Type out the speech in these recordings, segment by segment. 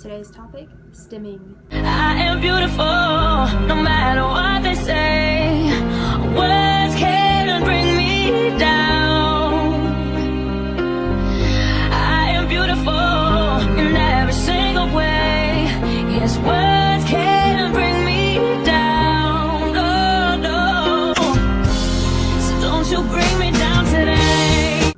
Today's topic, stimming. I am beautiful, no matter what they say. Words can't bring me down. I am beautiful in every single way. Yes, words can't bring me down. Oh, no. So don't you bring me down today.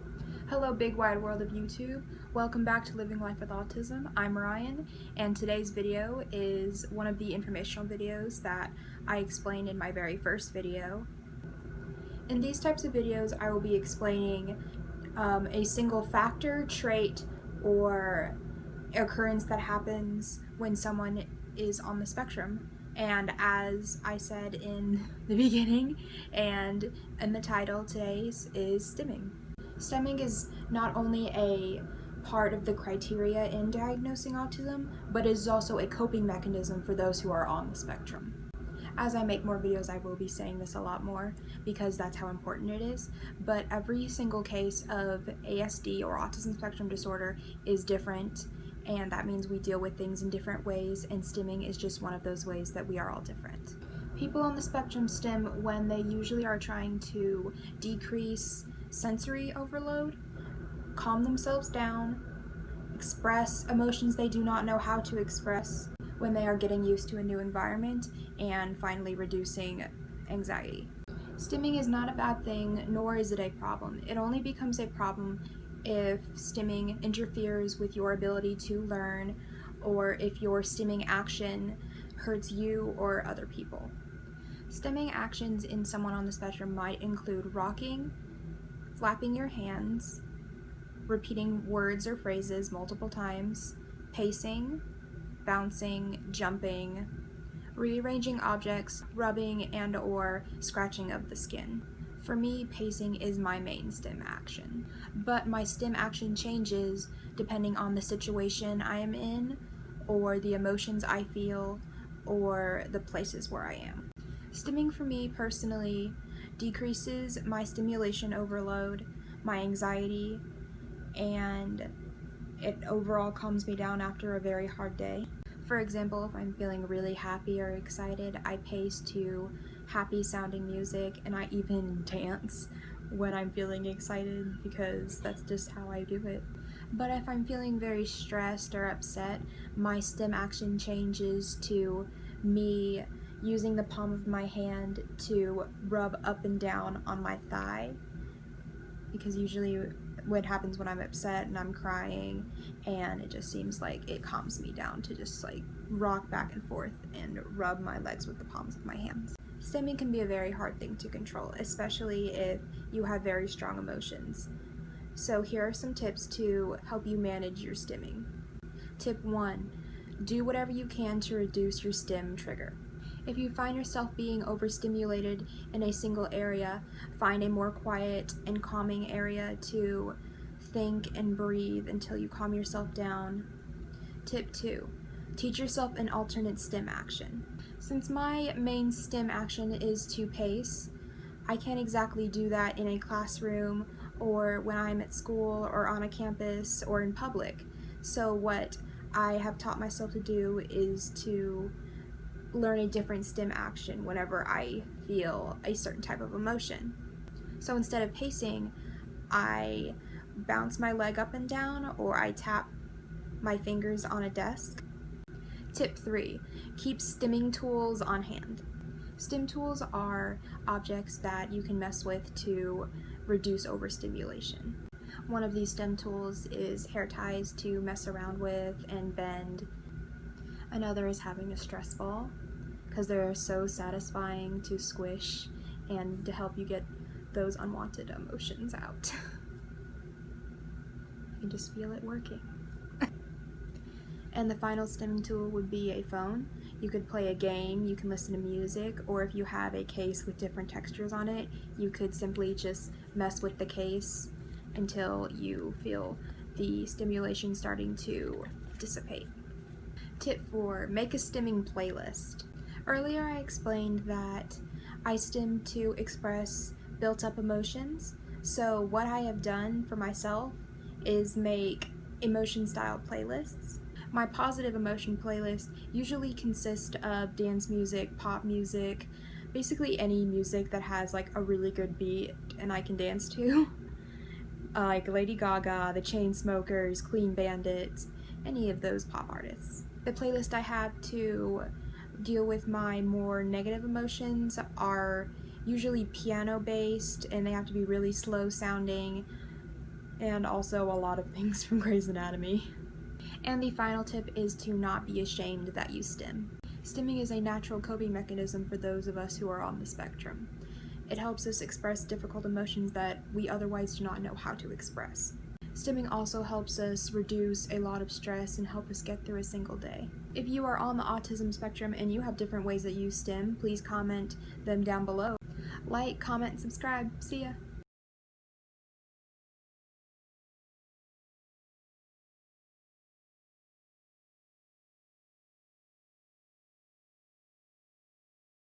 Hello, big wide world of YouTube. Welcome back to Living Life with Autism. I'm Ryan, and today's video is one of the informational videos that I explained in my very first video. In these types of videos, I will be explaining a single factor, trait, or occurrence that happens when someone is on the spectrum. And as I said in the beginning and in the title, today's is stimming. Stimming is not only a part of the criteria in diagnosing autism, but is also a coping mechanism for those who are on the spectrum. As I make more videos, I will be saying this a lot more because that's how important it is, but every single case of ASD or autism spectrum disorder is different, and that means we deal with things in different ways, and stimming is just one of those ways that we are all different. People on the spectrum stim when they usually are trying to decrease sensory overload, calm themselves down, express emotions they do not know how to express when they are getting used to a new environment, and finally reducing anxiety. Stimming is not a bad thing, nor is it a problem. It only becomes a problem if stimming interferes with your ability to learn, or if your stimming action hurts you or other people. Stimming actions in someone on the spectrum might include rocking, flapping your hands, repeating words or phrases multiple times, pacing, bouncing, jumping, rearranging objects, rubbing and or scratching of the skin. For me, pacing is my main stim action, but my stim action changes depending on the situation I am in, or the emotions I feel, or the places where I am. Stimming for me personally decreases my stimulation overload, my anxiety, and it overall calms me down after a very hard day. For example, if I'm feeling really happy or excited, I pace to happy sounding music, and I even dance when I'm feeling excited because that's just how I do it. But if I'm feeling very stressed or upset, my stim action changes to me using the palm of my hand to rub up and down on my thigh, because usually what happens when I'm upset and I'm crying, and it just seems like it calms me down to just like rock back and forth and rub my legs with the palms of my hands. Stimming can be a very hard thing to control, especially if you have very strong emotions. So here are some tips to help you manage your stimming. Tip 1. Do whatever you can to reduce your stim trigger. If you find yourself being overstimulated in a single area, find a more quiet and calming area to think and breathe until you calm yourself down. Tip 2. Teach yourself an alternate stim action. Since my main stim action is to pace, I can't exactly do that in a classroom or when I'm at school or on a campus or in public. So what I have taught myself to do is to learn a different stim action whenever I feel a certain type of emotion. So instead of pacing, I bounce my leg up and down, or I tap my fingers on a desk. Tip 3. Keep stimming tools on hand. Stim tools are objects that you can mess with to reduce overstimulation. One of these stim tools is hair ties to mess around with and bend. Another is having a stress ball, because they're so satisfying to squish and to help you get those unwanted emotions out. You can just feel it working. And the final stimming tool would be a phone. You could play a game, you can listen to music, or if you have a case with different textures on it, you could simply just mess with the case until you feel the stimulation starting to dissipate. Tip 4. Make a stimming playlist. Earlier I explained that I stim to express built-up emotions, so what I have done for myself is make emotion-style playlists. My positive emotion playlist usually consists of dance music, pop music, basically any music that has like a really good beat and I can dance to. Like Lady Gaga, the Chainsmokers, Clean Bandit, any of those pop artists. The playlist I have to deal with my more negative emotions are usually piano based, and they have to be really slow sounding, and also a lot of things from Grey's Anatomy. And the final tip is to not be ashamed that you stim. Stimming is a natural coping mechanism for those of us who are on the spectrum. It helps us express difficult emotions that we otherwise do not know how to express. Stimming also helps us reduce a lot of stress and help us get through a single day. If you are on the autism spectrum and you have different ways that you stim, please comment them down below. Like, comment, and subscribe. See ya!